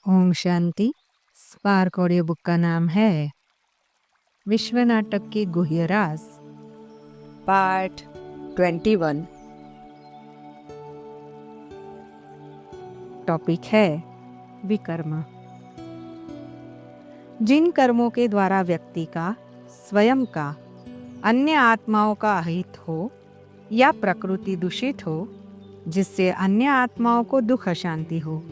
Om Shanti. Spark audio book का नाम है विश्व नाटक के गुह्य राज, पार्ट 21। टॉपिक है विकर्म। जिन कर्मों के द्वारा व्यक्ति का, स्वयं का, अन्य आत्माओं का अहित हो या प्रकृति दूषित हो, जिससे अन्य आत्माओं को दुख अशांति हो,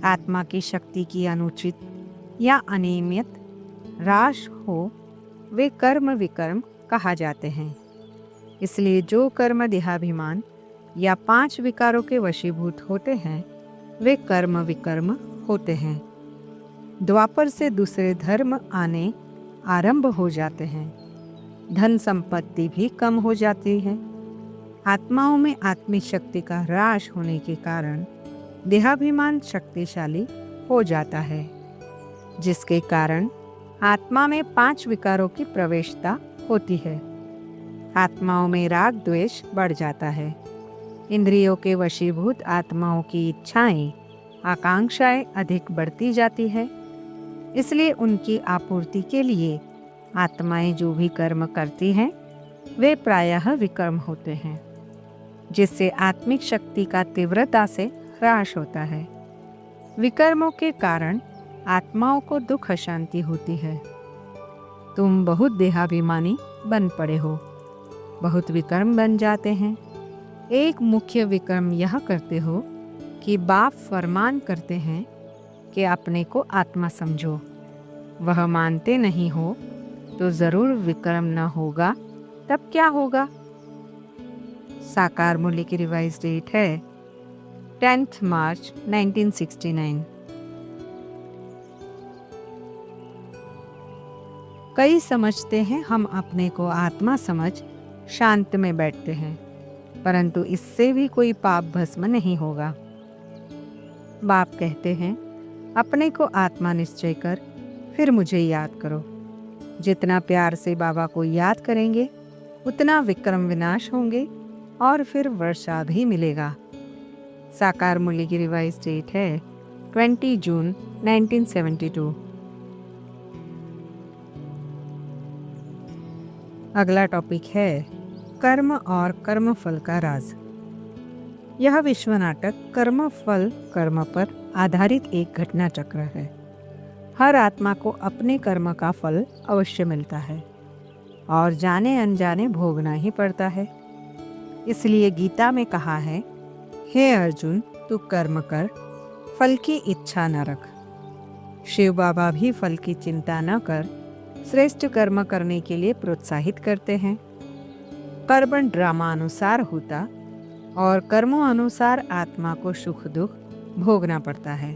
आत्मा की शक्ति की अनुचित या अनियमित ह्रास हो, वे कर्म विकर्म कहा जाते हैं। इसलिए जो कर्म देहाभिमान या 5 विकारों के वशीभूत होते हैं, वे कर्म विकर्म होते हैं। द्वापर से दूसरे धर्म आने आरंभ हो जाते हैं। धन संपत्ति भी कम हो जाती है। आत्माओं में आत्मिक शक्ति का ह्रास होने के कारण देहाभिमान शक्तिशाली हो जाता है, जिसके कारण आत्मा में 5 विकारों की प्रवेशता होती है। आत्माओं में राग द्वेष बढ़ जाता है। इंद्रियों के वशीभूत आत्माओं की इच्छाएं, आकांक्षाएं अधिक बढ़ती जाती है। इसलिए उनकी आपूर्ति के लिए आत्माएं जो भी कर्म करती हैं, वे प्रायः विकर्म होते हैं, जिससे आत्मिक शक्ति का तीव्रता से ह्रास होता है। विकर्मों के कारण आत्माओं को दुख अशांति होती है। तुम बहुत देहाभिमानी बन पड़े हो, बहुत विकर्म बन जाते हैं। एक मुख्य विकर्म यह करते हो कि बाप फरमान करते हैं कि अपने को आत्मा समझो। वह मानते नहीं हो तो जरूर विकर्म न होगा। तब क्या होगा? साकार मूल्य की रिवाइज डेट है 10 मार्च 1969। कई समझते हैं हम अपने को आत्मा समझ शांत में बैठते हैं, परंतु इससे भी कोई पाप भस्म नहीं होगा। बाप कहते हैं, अपने को आत्मा निश्चय कर, फिर मुझे याद करो। जितना प्यार से बाबा को याद करेंगे, उतना विक्रम विनाश होंगे और फिर वर्षा भी मिलेगा। साकार मूल्य की रिवाइज डेट है 20 जून 1972। अगला टॉपिक है कर्म और कर्मफल का राज। यह विश्व नाटक कर्म फल कर्म पर आधारित एक घटना चक्र है। हर आत्मा को अपने कर्म का फल अवश्य मिलता है और जाने अनजाने भोगना ही पड़ता है। इसलिए गीता में कहा है, हे अर्जुन, तू कर्म कर, फल की इच्छा न रख। शिव बाबा भी फल की चिंता न कर श्रेष्ठ कर्म करने के लिए प्रोत्साहित करते हैं। कर्म ड्रामा अनुसार होता और कर्मों अनुसार आत्मा को सुख दुख भोगना पड़ता है,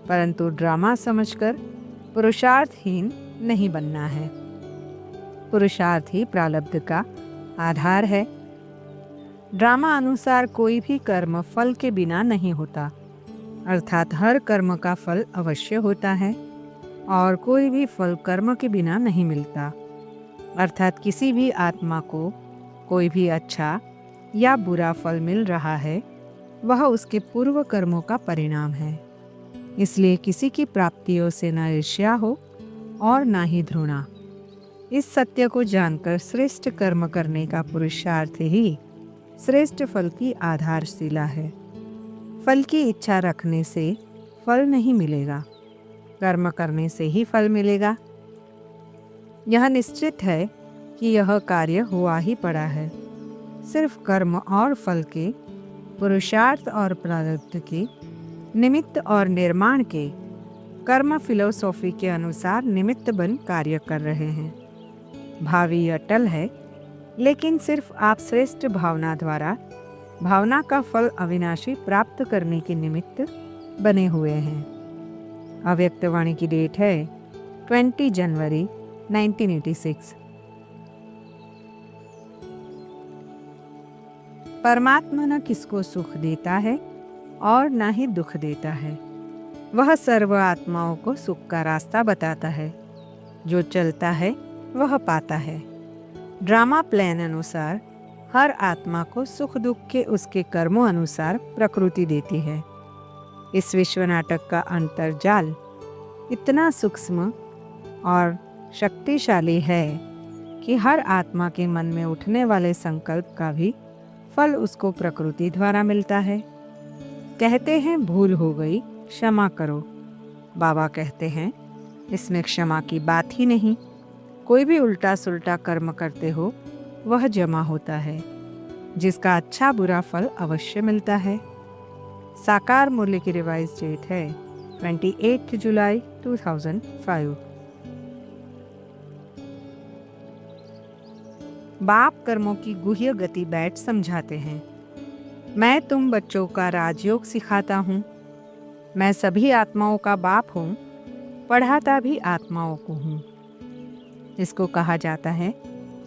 परंतु ड्रामा समझकर पुरुषार्थहीन नहीं बनना है। पुरुषार्थ ही प्रारब्ध का आधार है। ड्रामा अनुसार कोई भी कर्म फल के बिना नहीं होता, अर्थात हर कर्म का फल अवश्य होता है और कोई भी फल कर्म के बिना नहीं मिलता, अर्थात किसी भी आत्मा को कोई भी अच्छा या बुरा फल मिल रहा है, वह उसके पूर्व कर्मों का परिणाम है। इसलिए किसी की प्राप्तियों से न ईर्ष्या हो और न ही घृणा। इस सत्य को जानकर श्रेष्ठ कर्म करने का पुरुषार्थ ही श्रेष्ठ फल की आधारशिला है। फल की इच्छा रखने से फल नहीं मिलेगा, कर्म करने से ही फल मिलेगा। यह निश्चित है कि यह कार्य हुआ ही पड़ा है। सिर्फ कर्म और फल के, पुरुषार्थ और प्रारब्ध के, निमित्त और निर्माण के, कर्म फिलोसॉफी के अनुसार निमित्त बन कार्य कर रहे हैं। भावी अटल है, लेकिन सिर्फ आप श्रेष्ठ भावना द्वारा भावना का फल अविनाशी प्राप्त करने के निमित्त बने हुए हैं। अव्यक्त वाणी की डेट है 20 जनवरी 1986। परमात्मा न किसको सुख देता है और न ही दुख देता है। वह सर्व आत्माओं को सुख का रास्ता बताता है। जो चलता है वह पाता है। ड्रामा प्लान अनुसार हर आत्मा को सुख दुख के उसके कर्मों अनुसार प्रकृति देती है। इस विश्व नाटक का अंतर्जाल इतना सूक्ष्म और शक्तिशाली है कि हर आत्मा के मन में उठने वाले संकल्प का भी फल उसको प्रकृति द्वारा मिलता है। कहते हैं भूल हो गई, क्षमा करो। बाबा कहते हैं इसमें क्षमा की बात ही नहीं। कोई भी उल्टा सुल्टा कर्म करते हो वह जमा होता है, जिसका अच्छा बुरा फल अवश्य मिलता है। साकार मूल्य की रिवाइज डेट है 28 जुलाई 2005। बाप कर्मों की गुह्य गति बैठ समझाते हैं। मैं तुम बच्चों का राजयोग सिखाता हूँ। मैं सभी आत्माओं का बाप हूँ, पढ़ाता भी आत्माओं को हूँ। इसको कहा जाता है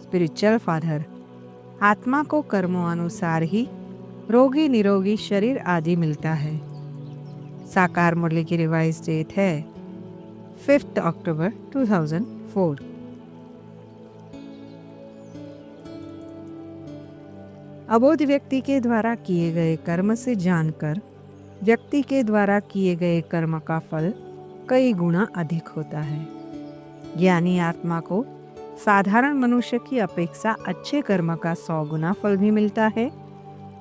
स्पिरिचुअल फादर। आत्मा को कर्मों अनुसार ही रोगी निरोगी शरीर आदि मिलता है। साकार मुरली की रिवाइज डेट है 5 अक्टूबर 2004। अबोध व्यक्ति के द्वारा किए गए कर्म से जानकर व्यक्ति के द्वारा किए गए कर्म का फल कई गुना अधिक होता है। ज्ञानी आत्मा को साधारण मनुष्य की अपेक्षा अच्छे कर्म का 100 गुना फल भी मिलता है,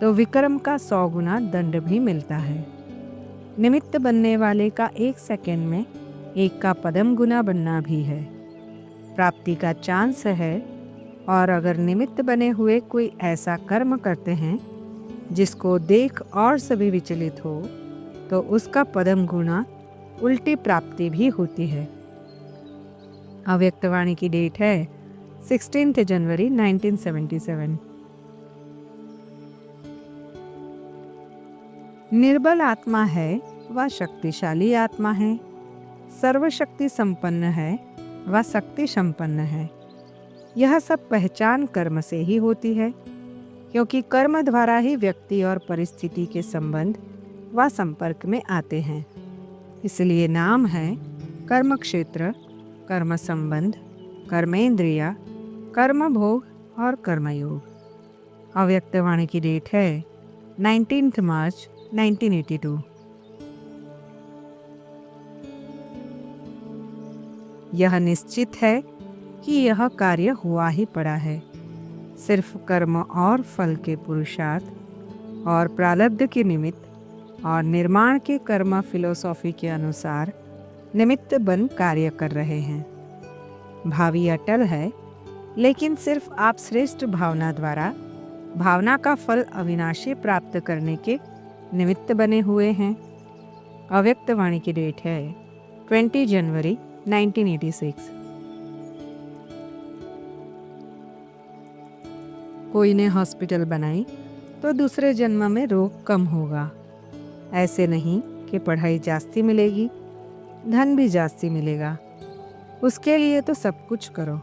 तो विक्रम का 100 गुना दंड भी मिलता है। निमित्त बनने वाले का 1 सेकंड में 1 का पदम गुना बनना भी है। प्राप्ति का चांस है, और अगर निमित्त बने हुए कोई ऐसा कर्म करते हैं जिसको देख और सभी विचलित हो, तो उसका पदम गुना उल्टी प्राप्ति भी होती है। अव्यक्तवाणी की डेट है 16 जनवरी 1977। निर्बल आत्मा है वह शक्तिशाली आत्मा है, सर्वशक्ति संपन्न है वह शक्ति संपन्न है। यह सब पहचान कर्म से ही होती है, क्योंकि कर्म द्वारा ही व्यक्ति और परिस्थिति के संबंध व संपर्क में आते हैं। इसलिए नाम है कर्म क्षेत्र, कर्म संबंध, कर्मेंद्रिया, कर्म भोग और कर्मयोग। अव्यक्तवाणी की डेट है 19 मार्च 1982। यह निश्चित है कि यह कार्य हुआ ही पड़ा है। सिर्फ कर्म और फल के पुरुषार्थ और प्रारब्ध के निमित्त और निर्माण के कर्म फिलोसॉफी के अनुसार निमित्त बन कार्य कर रहे हैं। भावी अटल है, लेकिन सिर्फ आप श्रेष्ठ भावना द्वारा भावना का फल अविनाशी प्राप्त करने के निमित्त बने हुए हैं। अव्यक्तवाणी की डेट है 20 जनवरी 1986। कोई ने हॉस्पिटल बनाई तो दूसरे जन्म में रोग कम होगा। ऐसे नहीं कि पढ़ाई जास्ती मिलेगी, धन भी जास्ती मिलेगा। उसके लिए तो सब कुछ करो।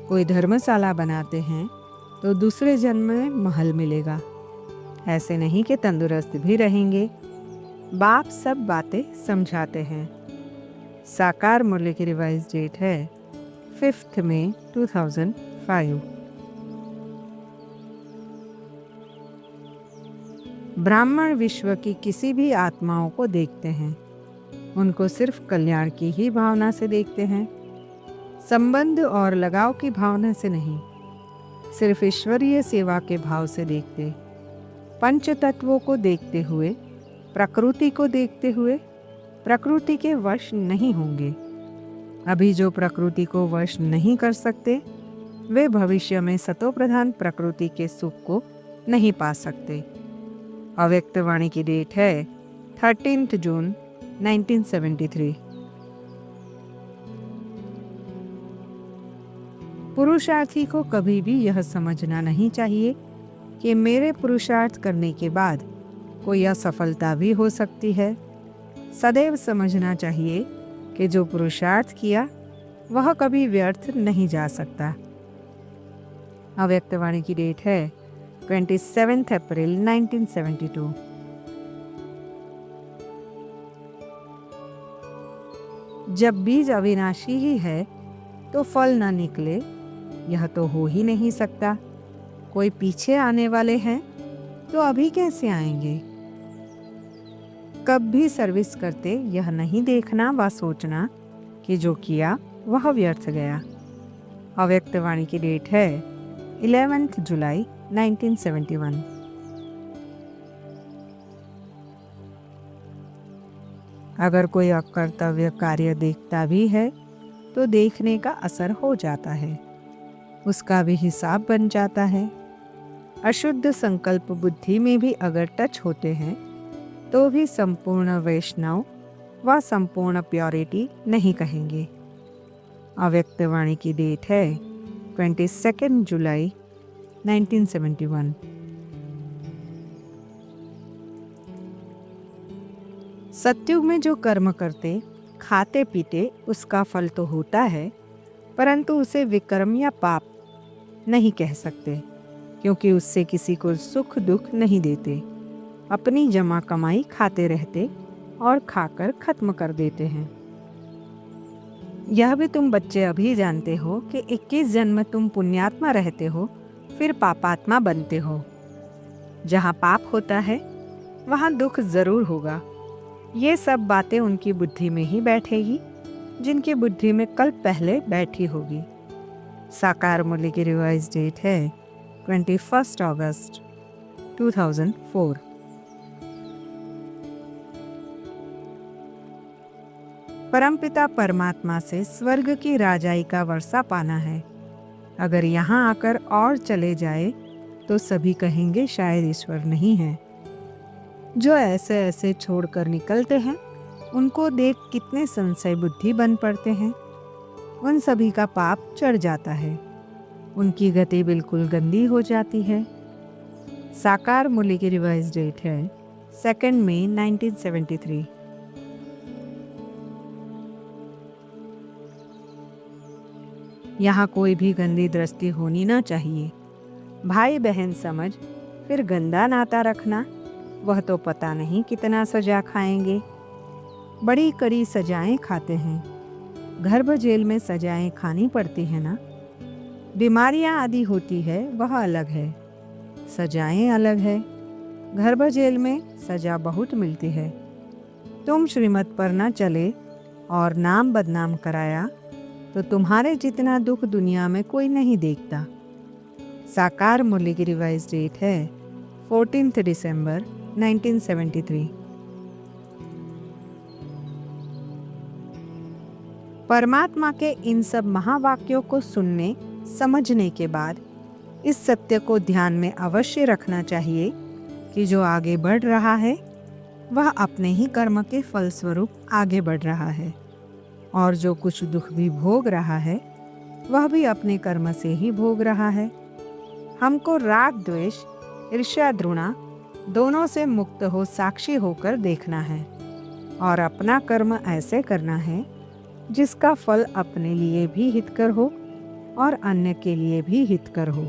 कोई धर्मशाला बनाते हैं तो दूसरे जन्म में महल मिलेगा। ऐसे नहीं कि तंदुरुस्त भी रहेंगे। बाप सब बातें समझाते हैं। साकार मूल्य की रिवाइज डेट है 5 मई 2005। ब्राह्मण विश्व की किसी भी आत्माओं को देखते हैं, उनको सिर्फ कल्याण की ही भावना से देखते हैं, संबंध और लगाव की भावना से नहीं, सिर्फ ईश्वरीय सेवा के भाव से देखते। पंच तत्वों को देखते हुए, प्रकृति को देखते हुए प्रकृति के वश नहीं होंगे। अभी जो प्रकृति को वश नहीं कर सकते, वे भविष्य में सतोप्रधान प्रकृति के सुख को नहीं पा सकते। अव्यक्तवाणी की डेट है 13 जून 1973। पुरुषार्थी को कभी भी यह समझना नहीं चाहिए कि मेरे पुरुषार्थ करने के बाद कोई असफलता भी हो सकती है। सदैव समझना चाहिए कि जो पुरुषार्थ किया वह कभी व्यर्थ नहीं जा सकता। अव्यक्तवाणी की डेट है 27 अप्रैल 1972। जब बीज अविनाशी ही है तो फल न निकले, यह तो हो ही नहीं सकता। कोई पीछे आने वाले हैं तो अभी कैसे आएंगे? कभी सर्विस करते यह नहीं देखना व सोचना कि जो किया वह व्यर्थ गया। अव्यक्त वाणी की डेट है 11 जुलाई 1971। अगर कोई अकर्तव्य कार्य देखता भी है तो देखने का असर हो जाता है, उसका भी हिसाब बन जाता है। अशुद्ध संकल्प बुद्धि में भी अगर टच होते हैं तो भी संपूर्ण वैष्णव व संपूर्ण प्योरिटी नहीं कहेंगे। अव्यक्त वाणी की डेट है 22 जुलाई 1971। सत्युग में जो कर्म करते खाते पीते उसका फल तो होता है, परंतु उसे विकर्म या पाप नहीं कह सकते, क्योंकि उससे किसी को सुख दुख नहीं देते। अपनी जमा कमाई खाते रहते और खाकर खत्म कर देते हैं। यह भी तुम बच्चे अभी जानते हो कि 21 जन्म तुम पुण्यात्मा रहते हो, फिर पापात्मा बनते हो। जहाँ पाप होता है वहाँ दुख जरूर होगा। ये सब बातें उनकी बुद्धि में ही बैठेगी जिनकी बुद्धि में कल पहले बैठी होगी। साकार मूल्य की रिवाइज डेट है 21 अगस्त 2004। परमपिता परमात्मा से स्वर्ग की राजाई का वर्षा पाना है। अगर यहाँ आकर और चले जाए तो सभी कहेंगे शायद ईश्वर नहीं है। जो ऐसे ऐसे छोड़कर निकलते हैं उनको देख कितने संशय बुद्धि बन पड़ते हैं। उन सभी का पाप चढ़ जाता है, उनकी गति बिल्कुल गंदी हो जाती है। साकार मूल्य की रिवाइज डेट है 2 मई 1973। यहाँ कोई भी गंदी दृष्टि होनी ना चाहिए। भाई बहन समझ फिर गंदा नाता रखना, वह तो पता नहीं कितना सजा खाएंगे। बड़ी कड़ी सजाएं खाते हैं। गर्भ जेल में सजाएं खानी पड़ती है ना। बीमारियां आदि होती है वह अलग है, सजाएं अलग है। गर्भ जेल में सजा बहुत मिलती है। तुम श्रीमत पर न चले और नाम बदनाम कराया तो तुम्हारे जितना दुख दुनिया में कोई नहीं देखता। साकार मूल्य की रिवाइज डेट है 14 दिसंबर 1973। परमात्मा के इन सब महावाक्यों को सुनने समझने के बाद इस सत्य को ध्यान में अवश्य रखना चाहिए कि जो आगे बढ़ रहा है वह अपने ही कर्म के फलस्वरूप आगे बढ़ रहा है, और जो कुछ दुख भी भोग रहा है वह भी अपने कर्म से ही भोग रहा है। हमको राग द्वेष ईर्ष्या द्रुणा दोनों से मुक्त हो साक्षी होकर देखना है और अपना कर्म ऐसे करना है जिसका फल अपने लिए भी हितकर हो और अन्य के लिए भी हितकर हो।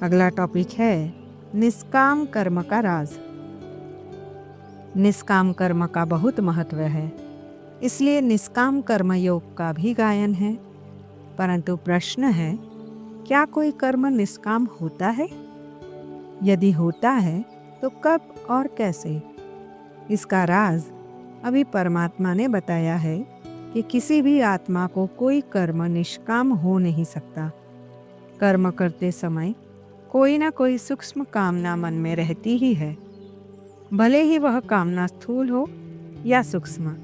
अगला टॉपिक है निष्काम कर्म का राज। निष्काम कर्म का बहुत महत्व है, इसलिए निष्काम कर्म योग का भी गायन है। परंतु प्रश्न है, क्या कोई कर्म निष्काम होता है? यदि होता है तो कब और कैसे? इसका राज अभी परमात्मा ने बताया है कि किसी भी आत्मा को कोई कर्म निष्काम हो नहीं सकता। कर्म करते समय कोई ना कोई सूक्ष्म कामना मन में रहती ही है, भले ही वह कामना स्थूल हो या सूक्ष्म।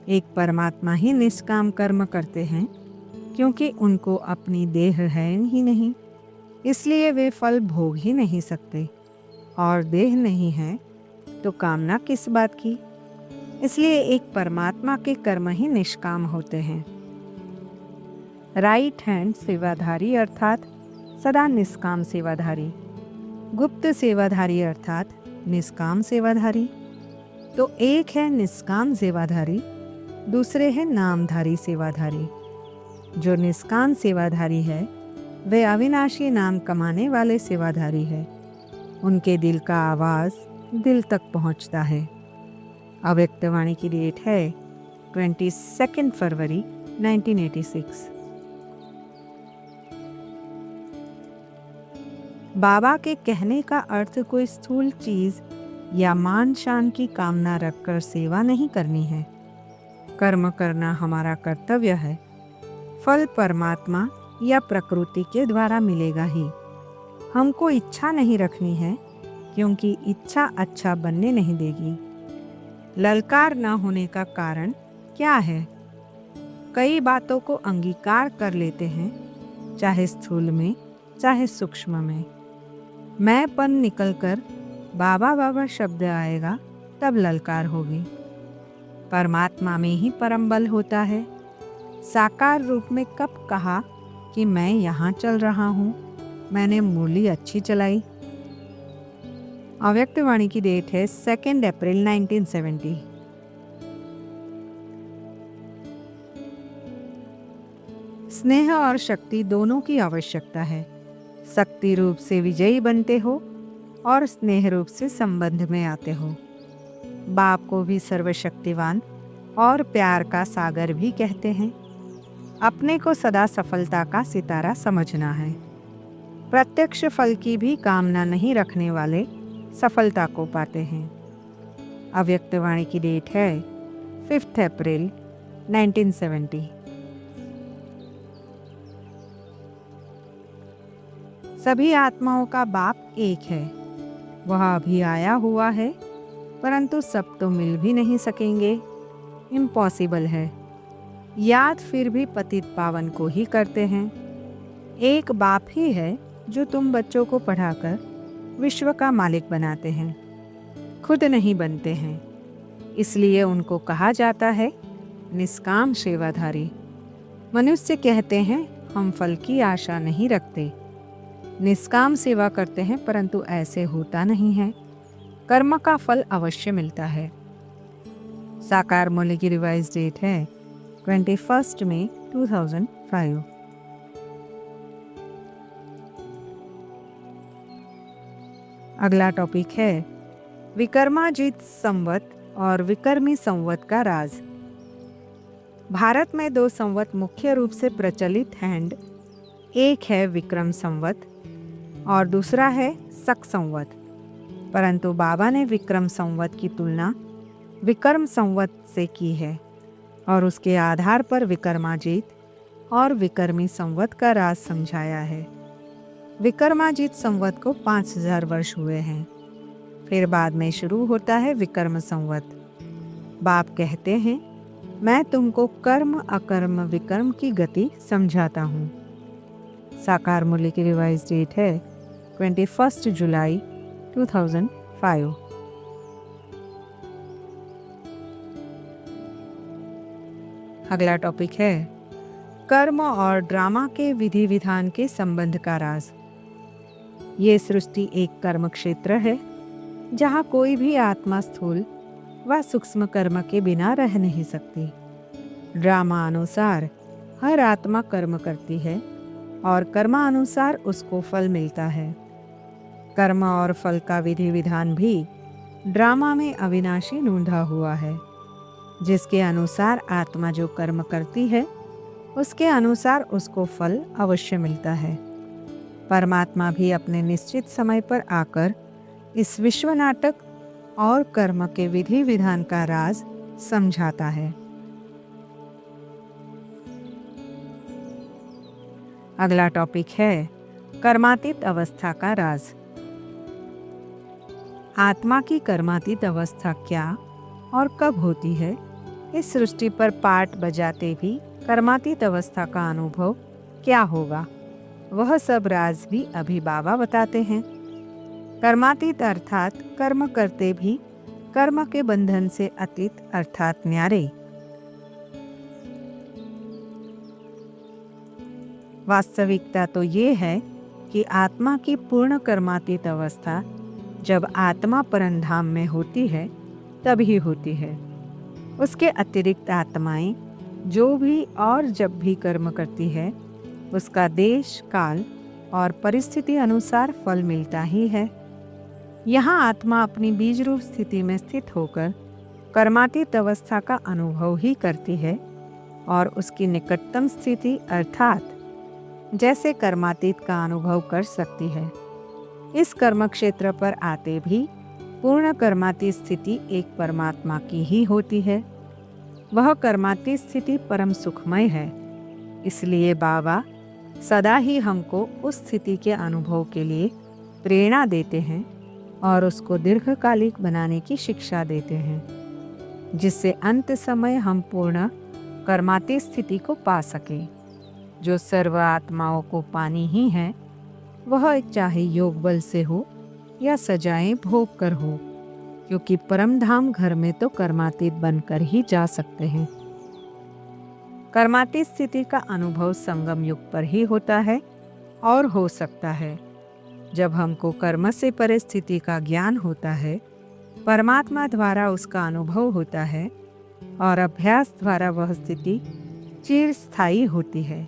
एक परमात्मा ही निष्काम कर्म करते हैं, क्योंकि उनको अपनी देह है ही नहीं, इसलिए वे फल भोग ही नहीं सकते। और देह नहीं है तो कामना किस बात की? इसलिए एक परमात्मा के कर्म ही निष्काम होते हैं। राइट हैंड सेवाधारी अर्थात सदा निष्काम सेवाधारी, गुप्त सेवाधारी अर्थात निष्काम सेवाधारी। तो एक है निष्काम सेवाधारी, दूसरे है नामधारी सेवाधारी। जो निष्काम सेवाधारी है वे अविनाशी नाम कमाने वाले सेवाधारी है। उनके दिल का आवाज दिल तक पहुंचता है। अव्यक्त वाणी की डेट है 22 फरवरी 1986। बाबा के कहने का अर्थ कोई स्थूल चीज या मान शान की कामना रखकर सेवा नहीं करनी है। कर्म करना हमारा कर्तव्य है। फल परमात्मा या प्रकृति के द्वारा मिलेगा ही। हमको इच्छा नहीं रखनी है, क्योंकि इच्छा अच्छा बनने नहीं देगी। ललकार न होने का कारण क्या है? कई बातों को अंगीकार कर लेते हैं, चाहे स्थूल में चाहे सूक्ष्म में। मैंपन निकलकर बाबा बाबा शब्द आएगा, तब ललकार होगी। परमात्मा में ही परम बल होता है। साकार रूप में कब कहा कि मैं यहाँ चल रहा हूँ, मैंने मूली अच्छी चलाई। अव्यक्त वाणी की डेट है 2 अप्रैल 1970। स्नेह और शक्ति दोनों की आवश्यकता है। शक्ति रूप से विजयी बनते हो और स्नेह रूप से संबंध में आते हो। बाप को भी सर्वशक्तिवान और प्यार का सागर भी कहते हैं। अपने को सदा सफलता का सितारा समझना है। प्रत्यक्ष फल की भी कामना नहीं रखने वाले सफलता को पाते हैं। अव्यक्त वाणी की डेट है 5 अप्रैल 1970। सभी आत्माओं का बाप एक है। वह अभी आया हुआ है, परंतु सब तो मिल भी नहीं सकेंगे। इम्पॉसिबल है। याद फिर भी पतित पावन को ही करते हैं। एक बाप ही है जो तुम बच्चों को पढ़ाकर विश्व का मालिक बनाते हैं, खुद नहीं बनते हैं। इसलिए उनको कहा जाता है निष्काम सेवाधारी। मनुष्य कहते हैं हम फल की आशा नहीं रखते, निष्काम सेवा करते हैं, परंतु ऐसे होता नहीं है। कर्म का फल अवश्य मिलता है। साकार मूल्य की रिवाइज डेट है 21 मई 2005। अगला टॉपिक है विक्रमाजीत संवत और विक्रमी संवत का राज। भारत में 2 संवत मुख्य रूप से प्रचलित हैं। एक है विक्रम संवत और दूसरा है शक संवत। परंतु बाबा ने विक्रम संवत की तुलना विक्रम संवत से की है और उसके आधार पर विक्रमाजीत और विक्रमी संवत का राज समझाया है। विक्रमाजीत संवत को 5000 वर्ष हुए हैं। फिर बाद में शुरू होता है विक्रम संवत। बाप कहते हैं मैं तुमको कर्म अकर्म विक्रम की गति समझाता हूँ। साकार मूल्य की रिवाइज डेट है 21 जुलाई 2005। अगला टॉपिक है कर्म और ड्रामा के विधि विधान के संबंध का राज। ये सृष्टि एक कर्म क्षेत्र है जहाँ कोई भी आत्मा स्थूल व सूक्ष्म कर्म के बिना रह नहीं सकती। ड्रामा अनुसार हर आत्मा कर्म करती है और कर्मानुसार उसको फल मिलता है। कर्म और फल का विधि विधान भी ड्रामा में अविनाशी ढूंढा हुआ है, जिसके अनुसार आत्मा जो कर्म करती है उसके अनुसार उसको फल अवश्य मिलता है। परमात्मा भी अपने निश्चित समय पर आकर इस विश्व नाटक और कर्म के विधि विधान का राज समझाता है। अगला टॉपिक है कर्मातीत अवस्था का राज। आत्मा की कर्मातीत अवस्था क्या और कब होती है, इस सृष्टि पर पाठ बजाते भी कर्मातीत अवस्था का अनुभव क्या होगा, वह सब राज भी अभी बाबा बताते हैं। कर्मातीत अर्थात कर्म करते भी कर्म के बंधन से अतीत अर्थात न्यारे। वास्तविकता तो ये है कि आत्मा की पूर्ण कर्मातीत अवस्था जब आत्मा परमधाम में होती है तभी होती है। उसके अतिरिक्त आत्माएं जो भी और जब भी कर्म करती है उसका देश काल और परिस्थिति अनुसार फल मिलता ही है। यहाँ आत्मा अपनी बीज रूप स्थिति में स्थित होकर कर्मातीत अवस्था का अनुभव ही करती है और उसकी निकटतम स्थिति अर्थात जैसे कर्मातीत का अनुभव कर सकती है। इस कर्म क्षेत्र पर आते भी पूर्ण कर्माती स्थिति एक परमात्मा की ही होती है। वह कर्माती स्थिति परम सुखमय है। इसलिए बाबा सदा ही हमको उस स्थिति के अनुभव के लिए प्रेरणा देते हैं और उसको दीर्घकालिक बनाने की शिक्षा देते हैं, जिससे अंत समय हम पूर्ण कर्माती स्थिति को पा सकें। जो सर्व आत्माओं को पानी ही है, वह चाहे योग बल से हो या सजाएं भोग कर हो, क्योंकि परम धाम घर में तो कर्मातीत बनकर ही जा सकते हैं। कर्मातीत स्थिति का अनुभव संगम युग पर ही होता है और हो सकता है। जब हमको कर्म से परे स्थिति का ज्ञान होता है, परमात्मा द्वारा उसका अनुभव होता है और अभ्यास द्वारा वह स्थिति चिरस्थायी होती है,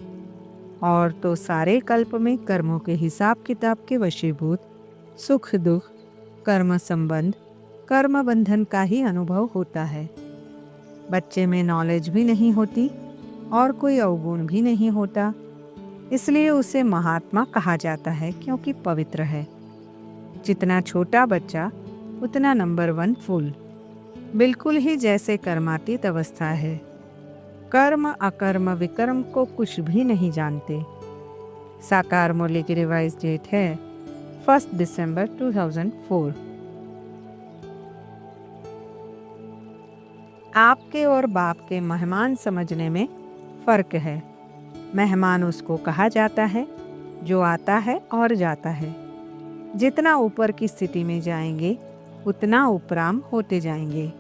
और तो सारे कल्प में कर्मों के हिसाब किताब के वशीभूत सुख दुख, कर्म संबंध, कर्म बंधन का ही अनुभव होता है। बच्चे में नॉलेज भी नहीं होती और कोई अवगुण भी नहीं होता, इसलिए उसे महात्मा कहा जाता है, क्योंकि पवित्र है। जितना छोटा बच्चा उतना नंबर 1 फूल, बिल्कुल ही जैसे कर्मातीत अवस्था है। कर्म अकर्म विकर्म को कुछ भी नहीं जानते। साकार मूल्य की रिवाइज डेट है 1 दिसंबर 2004। आपके और बाप के मेहमान समझने में फर्क है। मेहमान उसको कहा जाता है जो आता है और जाता है। जितना ऊपर की स्थिति में जाएंगे उतना उपराम होते जाएंगे।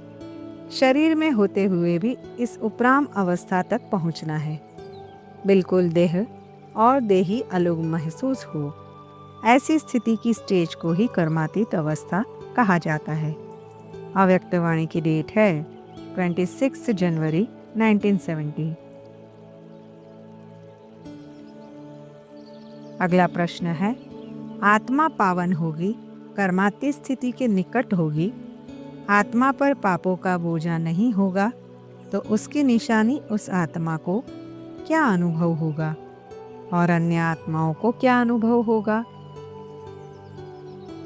शरीर में होते हुए भी इस उपराम अवस्था तक पहुंचना है। बिल्कुल देह और देही अलग महसूस हो, ऐसी स्थिति की स्टेज को ही कर्मातीत अवस्था कहा जाता है। अव्यक्तवाणी की डेट है 26 जनवरी 1970। अगला प्रश्न है, आत्मा पावन होगी, कर्मातीत स्थिति के निकट होगी, आत्मा पर पापों का बोझा नहीं होगा, तो उसकी निशानी उस आत्मा को क्या अनुभव होगा और अन्य आत्माओं को क्या अनुभव होगा?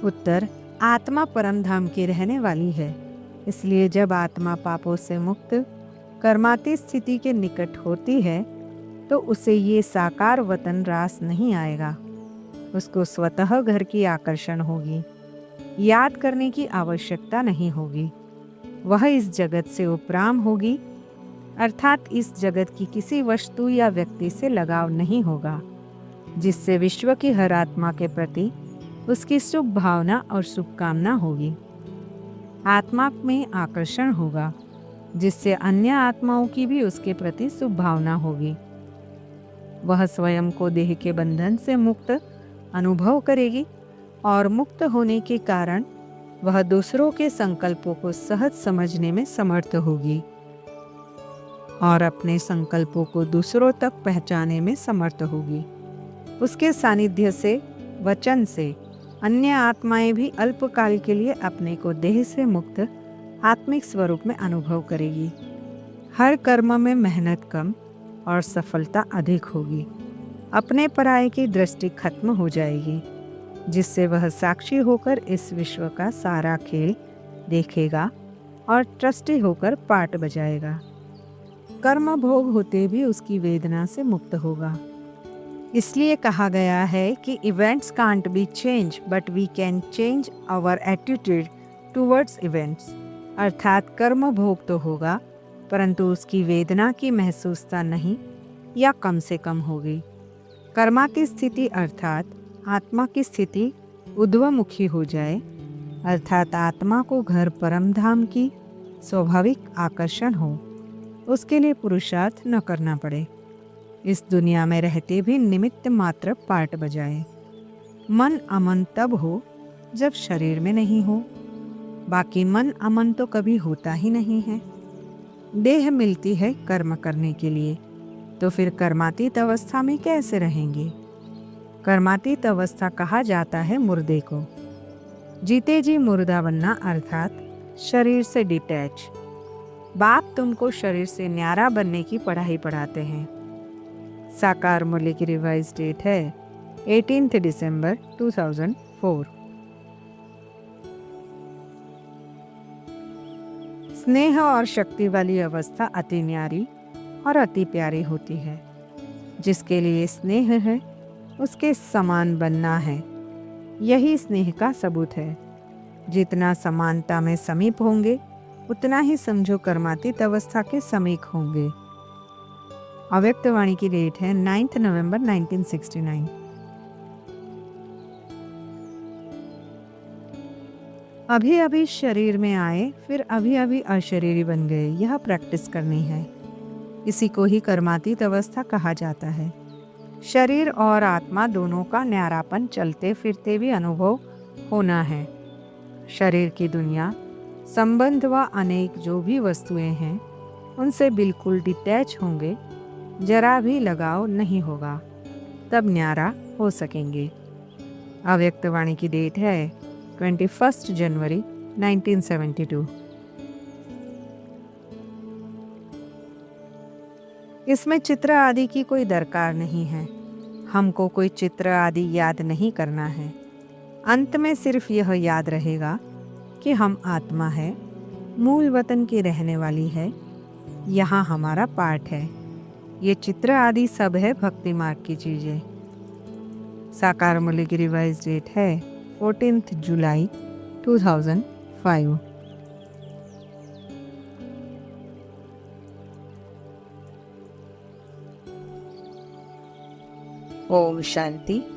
उत्तर, आत्मा परम धाम की रहने वाली है। इसलिए जब आत्मा पापों से मुक्त कर्मातीत स्थिति के निकट होती है, तो उसे ये साकार वतन रास नहीं आएगा। उसको स्वतः घर की आकर्षण होगी। याद करने की आवश्यकता नहीं होगी। वह इस जगत से उपराम होगी, अर्थात इस जगत की किसी वस्तु या व्यक्ति से लगाव नहीं होगा, जिससे विश्व की हर आत्मा के प्रति उसकी शुभ भावना और शुभकामना होगी। आत्मा में आकर्षण होगा, जिससे अन्य आत्माओं की भी उसके प्रति शुभ भावना होगी। वह स्वयं को देह के बंधन से मुक्त अनुभव करेगी और मुक्त होने के कारण वह दूसरों के संकल्पों को सहज समझने में समर्थ होगी और अपने संकल्पों को दूसरों तक पहुंचाने में समर्थ होगी। उसके सानिध्य से, वचन से अन्य आत्माएं भी अल्पकाल के लिए अपने को देह से मुक्त आत्मिक स्वरूप में अनुभव करेगी। हर कर्म में मेहनत कम और सफलता अधिक होगी। अपने पराये की दृष्टि खत्म हो जाएगी, जिससे वह साक्षी होकर इस विश्व का सारा खेल देखेगा और ट्रस्टी होकर पाठ बजाएगा। कर्म भोग होते भी उसकी वेदना से मुक्त होगा। इसलिए कहा गया है कि events can't be change but we can change our attitude towards events. अर्थात कर्म भोग तो होगा, परंतु उसकी वेदना की महसूसता नहीं या कम से कम होगी। कर्मा की स्थिति अर्थात आत्मा की स्थिति ऊर्ध्वमुखी हो जाए, अर्थात आत्मा को घर परम धाम की स्वाभाविक आकर्षण हो, उसके लिए पुरुषार्थ न करना पड़े। इस दुनिया में रहते भी निमित्त मात्र पाठ बजाए। मन अमन तब हो जब शरीर में नहीं हो, बाकी मन अमन तो कभी होता ही नहीं है। देह मिलती है कर्म करने के लिए, तो फिर कर्मातीत अवस्था में कैसे रहेंगे? कर्मातीत अवस्था कहा जाता है मुर्दे को। जीते जी मुर्दा बनना अर्थात शरीर से डिटैच। बाप तुमको शरीर से न्यारा बनने की पढ़ाई पढ़ाते हैं। साकार मूल्य की रिवाइज डेट है 18 दिसंबर 2004। स्नेह और शक्ति वाली अवस्था अति न्यारी और अति प्यारी होती है। जिसके लिए स्नेह है उसके समान बनना है, यही स्नेह का सबूत है। जितना समानता में समीप होंगे उतना ही समझो कर्मातीत अवस्था के समीप होंगे। अव्यक्त वाणी की डेट है 9 नवंबर 1969। अभी अभी शरीर में आए फिर अभी अभी अशरीरी बन गए, यह प्रैक्टिस करनी है। इसी को ही कर्मातीत अवस्था कहा जाता है। शरीर और आत्मा दोनों का न्यारापन चलते फिरते भी अनुभव होना है। शरीर की दुनिया, संबंध व अनेक जो भी वस्तुएं हैं उनसे बिल्कुल डिटैच होंगे, जरा भी लगाव नहीं होगा, तब न्यारा हो सकेंगे। अव्यक्त वाणी की डेट है 21 जनवरी 1972। इसमें चित्र आदि की कोई दरकार नहीं है। हमको कोई चित्र आदि याद नहीं करना है। अंत में सिर्फ यह याद रहेगा कि हम आत्मा है, मूल वतन की रहने वाली है, यहाँ हमारा पार्ट है। ये चित्र आदि सब है भक्ति मार्ग की चीजें। साकार मूल्य की रिवाइज डेट है 14 जुलाई 2005। ओम शांति।